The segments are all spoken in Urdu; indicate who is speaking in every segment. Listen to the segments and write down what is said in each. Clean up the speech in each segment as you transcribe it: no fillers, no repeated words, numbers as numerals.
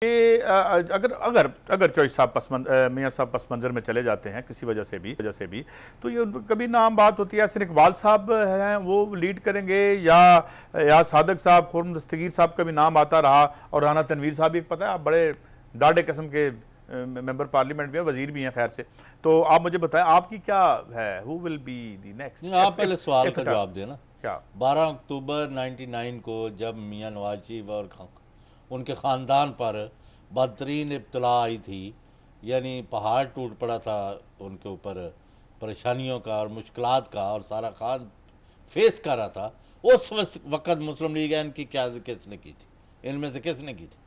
Speaker 1: کہ اگر اگر اگر چوائس صاحب میاں صاحب پس منظر میں چلے جاتے ہیں کسی وجہ سے بھی تو یہ کبھی نام بات ہوتی ہے حسن اقبال صاحب ہیں وہ لیڈ کریں گے یا صادق صاحب خرم دستگیر صاحب کا بھی نام آتا رہا اور رانا تنویر صاحب بھی پتہ ہے آپ بڑے ڈاڑے قسم کے ممبر پارلیمنٹ بھی ہیں وزیر بھی ہیں خیر سے تو آپ مجھے بتائیں آپ کی کیا ہے who will be the next
Speaker 2: آپ پہلے سوال کا جواب دیں نا
Speaker 1: کیا
Speaker 2: 12 اکتوبر 99 کو جب میاں نواز شریف اور ان کے خاندان پر بدترین ابتلا آئی تھی یعنی پہاڑ ٹوٹ پڑا تھا ان کے اوپر پریشانیوں کا اور مشکلات کا اور سارا خان فیس کر رہا تھا اس وقت مسلم لیگ ان کی قیادت کس نے کی تھی ان میں سے کس نے کی تھی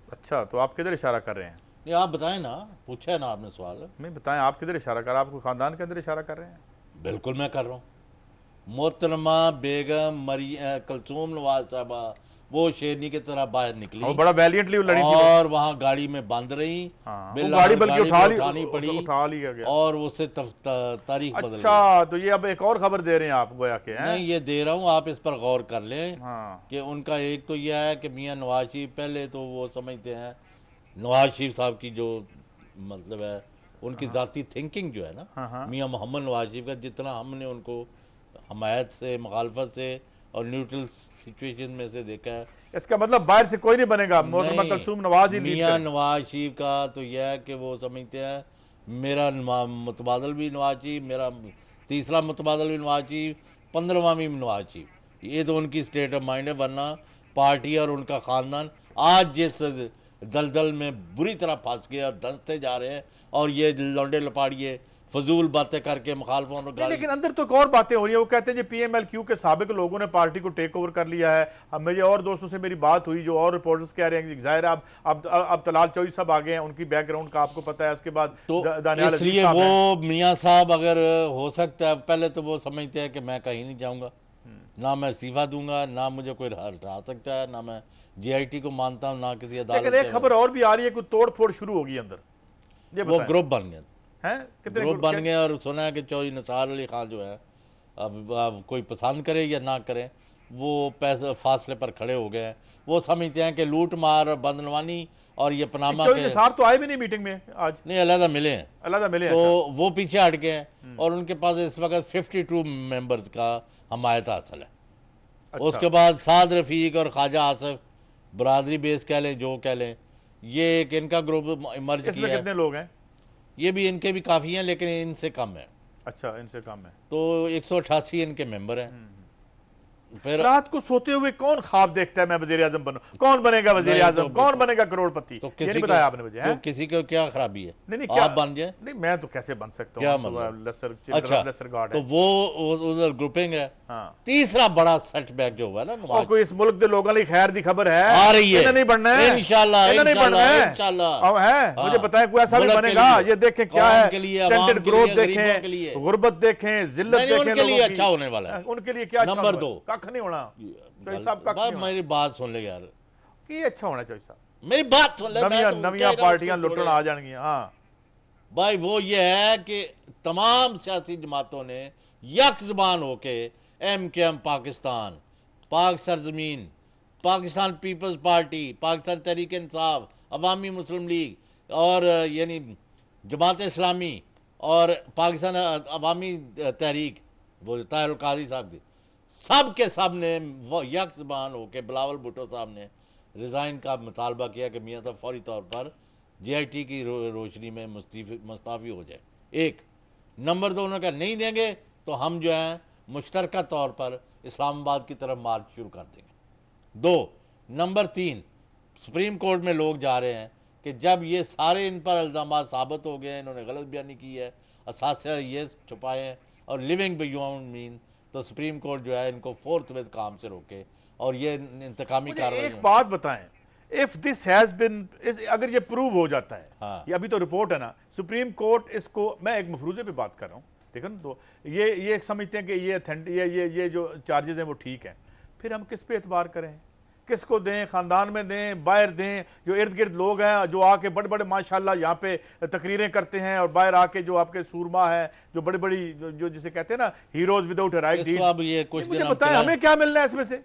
Speaker 1: اچھا تو آپ کدھر اشارہ کر رہے ہیں
Speaker 2: نہیں آپ بتائیں نا پوچھا ہے نا آپ نے سوال
Speaker 1: نہیں بتائیں آپ کدھر اشارہ کر رہے ہیں آپ کو خاندان کے اندر اشارہ کر رہے ہیں
Speaker 2: بالکل میں کر رہا ہوں محترمہ بیگم کلثوم نواز صاحبہ وہ شیرنی کی طرح باہر نکلی
Speaker 1: وہ بڑا ویلینٹلی لڑی تھی
Speaker 2: اور وہاں گاڑی میں بند رہی
Speaker 1: گاڑی بلکہ
Speaker 2: اٹھانی پڑی اور اس سے تاریخ بدل گئی
Speaker 1: اچھا تو یہ اب ایک اور خبر دے رہے ہیں آپ گویا کہ
Speaker 2: نہیں یہ دے رہا ہوں آپ اس پر غور کر لیں کہ ان کا ایک تو یہ ہے کہ میاں نواز شریف پہلے تو وہ سمجھتے ہیں نواز شریف صاحب کی جو مطلب ہے ان کی ذاتی تھنکنگ جو ہے نا میاں محمد نواز شریف کا جتنا ہم نے ان کو حمایت سے مخالفت سے اور نیوٹرل سچویشن میں سے دیکھا ہے
Speaker 1: اس کا مطلب باہر سے کوئی نہیں بنے گا محترمہ کلثوم نواز ہی لیڈ
Speaker 2: میاں نواز شریف کا تو یہ ہے کہ وہ سمجھتے ہیں میرا متبادل بھی نواز شریف میرا تیسرا متبادل بھی نواز شریف 15واں بھی نواز شریف یہ تو ان کی سٹیٹ آف مائنڈ ہے ورنہ پارٹی اور ان کا خاندان آج جس دلدل میں بری طرح پھنس گئے اور دھنستے جا رہے ہیں اور یہ لونڈے لپاڑیے فضول باتیں کر کے مخالفوں نے
Speaker 1: لیکن اندر تو ایک اور باتیں ہو رہی ہیں وہ کہتے ہیں جی پی ایم ایل کیو کے سابق لوگوں نے پارٹی کو ٹیک اوور کر لیا ہے اب میرے اور دوستوں سے میری بات ہوئی جو اور رپورٹرز کہہ رہے ہیں کہ ظاہر ہے اب طلال چوئی صاحب آگئے ہیں ان کی بیک گراؤنڈ کا آپ کو پتہ ہے اس کے بعد
Speaker 2: تو
Speaker 1: دانیال
Speaker 2: اس لیے وہ میاں صاحب اگر ہو سکتا ہے پہلے تو وہ سمجھتے ہیں کہ میں کہیں نہیں جاؤں گا نہ میں استعفیٰ دوں گا نہ مجھے کوئی ہٹا سکتا ہے نہ میں جی آئی ٹی کو مانتا ہوں نہ کسی عدالت
Speaker 1: لیکن ایک خبر اور بھی آ رہی ہے کوئی توڑ پھوڑ شروع ہوگی اندر
Speaker 2: وہ گروپ بن گیا
Speaker 1: گروپ
Speaker 2: بن گئے اور سنا ہے کہ چوہدری نثار علی خان جو ہے اب کوئی پسند کرے یا نہ کرے وہ پیسے فاصلے پر کھڑے ہو گئے ہیں وہ سمجھتے ہیں کہ لوٹ مار اور بدعنوانی اور یہ پناما
Speaker 1: چوہدری نثار تو آئے بھی نہیں میٹنگ میں آج
Speaker 2: نہیں علیحدہ ملے ہیں تو وہ پیچھے ہٹ گئے ہیں اور ان کے پاس اس وقت 52 ممبرز کا حمایت حاصل ہے اس کے بعد سعد رفیق اور خواجہ آصف برادری بیس کہہ لیں جو کہہ لیں یہ ایک ان کا گروپ ایمرج کیا ہے
Speaker 1: کتنے لوگ ہیں
Speaker 2: یہ بھی ان کے بھی کافی ہیں لیکن ان سے کم ہے
Speaker 1: اچھا ان سے کم ہے
Speaker 2: تو 188 ان کے ممبر ہیں پھر
Speaker 1: رات کو سوتے ہوئے کون خواب دیکھتا ہے میں وزیر اعظم بنوں کون بنے گا وزیر اعظم کون بنے گا کروڑ پتی یہ نہیں بتایا آپ نے مجھے
Speaker 2: تو کسی کو کیا خرابی ہے
Speaker 1: نہیں
Speaker 2: آپ بن جائیں
Speaker 1: نہیں میں تو کیسے بن سکتا
Speaker 2: کیا
Speaker 1: ہوں
Speaker 2: مطلب اچھا تو وہ ادھر گروپنگ ہے تیسرا بڑا سیٹ بیک جو ہوا ہے نا
Speaker 1: کوئی اس ملک دے لوگوں کی خیر دی خبر ہے
Speaker 2: آ رہی ہے
Speaker 1: انہیں نہیں بڑھنا ہے
Speaker 2: انشاءاللہ
Speaker 1: مجھے بتائیں کوئی ایسا بھی بنے گا یہ دیکھیں کیا ہے سٹینڈرڈ گروتھ دیکھیں غربت دیکھیں ذلت دیکھیں
Speaker 2: ان کے لیے اچھا ہونے والا ہے
Speaker 1: ان کے لیے کیا
Speaker 2: نمبر 2
Speaker 1: کھ نہیں ہونا
Speaker 2: میری بات سن لے یار
Speaker 1: کی اچھا ہونا چاہیے صاحب
Speaker 2: میری بات سن لے
Speaker 1: نویاں پارٹیاں لٹن آ جان گیا ہاں
Speaker 2: بھائی وہ یہ ہے کہ تمام سیاسی جماعتوں نے یک زبان ہو کے ایم کے ایم پاکستان پاک سرزمین پاکستان پیپلز پارٹی پاکستان تحریک انصاف عوامی مسلم لیگ اور یعنی جماعت اسلامی اور پاکستان عوامی تحریک وہ طاہر القادری صاحب دی سب کے سب نے یک زبان ہو کے بلاول بھٹو صاحب نے ریزائن کا مطالبہ کیا کہ میاں صاحب فوری طور پر جی آئی ٹی کی روشنی میں مستعفی ہو جائے ایک نمبر 2 انہوں نے کہا نہیں دیں گے تو ہم جو ہیں مشترکہ طور پر اسلام آباد کی طرف مارچ شروع کر دیں گے 2 نمبر 3 سپریم کورٹ میں لوگ جا رہے ہیں کہ جب یہ سارے ان پر الزامات ثابت ہو گئے ہیں انہوں نے غلط بیانی کی ہے اثاثہ یہ چھپائے ہیں اور لیونگ بیونڈ مین تو سپریم کورٹ جو ہے ان کو فورتھ وتھ کام سے روکے اور یہ انتقامی کارروائی
Speaker 1: ایک بات بتائیں if this has been اگر یہ پروو ہو جاتا ہے یہ ابھی تو رپورٹ ہے نا سپریم کورٹ اس کو میں ایک مفروضے پہ بات کر رہا ہوں ٹھیک ہے نا تو یہ ایک سمجھتے ہیں کہ یہ جو چارجز ہیں وہ ٹھیک ہیں پھر ہم کس پہ اعتبار کریں کس کو دیں خاندان میں دیں باہر دیں جو ارد گرد لوگ ہیں جو آ کے بڑے بڑے ماشاءاللہ یہاں پہ تقریریں کرتے ہیں اور باہر آ کے جو آپ کے سورما ہے جو بڑی بڑی جو جسے کہتے ہیں نا ہیروز وداؤٹ رائٹ ڈیڈ مجھے بتائیں ہمیں کیا ملنا ہے اس میں سے